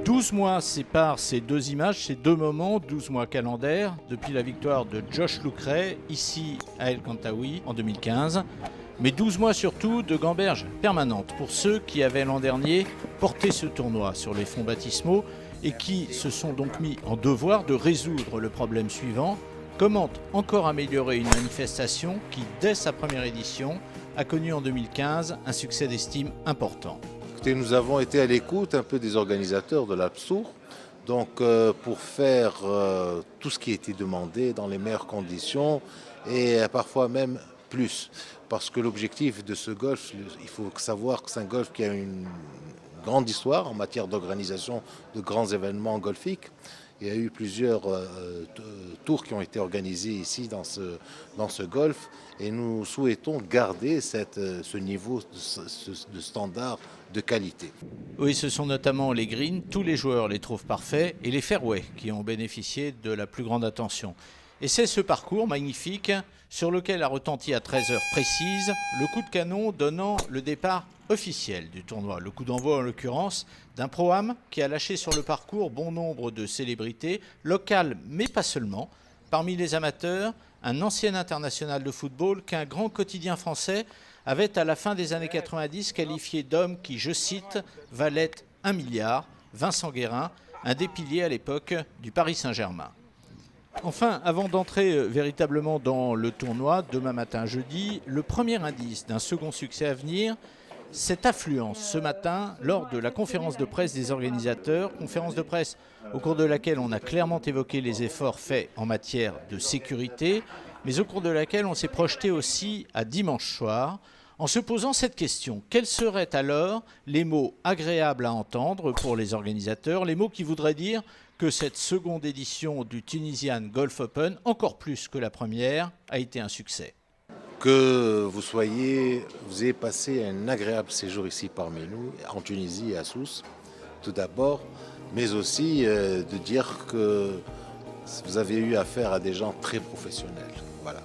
12 mois séparent ces deux images, ces deux moments, 12 mois calendaires, depuis la victoire de Josh Lucret, ici à El Kantaoui en 2015. Mais 12 mois surtout de gamberge permanente pour ceux qui avaient l'an dernier porté ce tournoi sur les fonds baptismaux et qui se sont donc mis en devoir de résoudre le problème suivant: comment encore améliorer une manifestation qui, dès sa première édition, a connu en 2015 un succès d'estime important. Écoutez, nous avons été à l'écoute un peu des organisateurs de l'Absour, donc pour faire tout ce qui a été demandé dans les meilleures conditions et parfois même plus. Parce que l'objectif de ce golf, il faut savoir que c'est un golf qui a une grande histoire en matière d'organisation de grands événements golfiques. Il y a eu plusieurs tours qui ont été organisés ici dans ce golf et nous souhaitons garder ce niveau de standard de qualité. Oui, ce sont notamment les greens, tous les joueurs les trouvent parfaits, et les fairways qui ont bénéficié de la plus grande attention. Et c'est ce parcours magnifique sur lequel a retenti à 13h précises le coup de canon donnant le départ officiel du tournoi. Le coup d'envoi en l'occurrence d'un pro-am qui a lâché sur le parcours bon nombre de célébrités locales, mais pas seulement. Parmi les amateurs, un ancien international de football qu'un grand quotidien français avait à la fin des années 90 qualifié d'homme qui, je cite, valait 1 milliard, Vincent Guérin, un des piliers à l'époque du Paris Saint-Germain. Enfin, avant d'entrer véritablement dans le tournoi, demain matin jeudi, le premier indice d'un second succès à venir, cette affluence ce matin lors de la conférence de presse des organisateurs, conférence de presse au cours de laquelle on a clairement évoqué les efforts faits en matière de sécurité, mais au cours de laquelle on s'est projeté aussi à dimanche soir, en se posant cette question: quels seraient alors les mots agréables à entendre pour les organisateurs, les mots qui voudraient dire que cette seconde édition du Tunisian Golf Open, encore plus que la première, a été un succès? Que vous ayez passé un agréable séjour ici parmi nous, en Tunisie et à Sousse, tout d'abord, mais aussi de dire que vous avez eu affaire à des gens très professionnels. Voilà.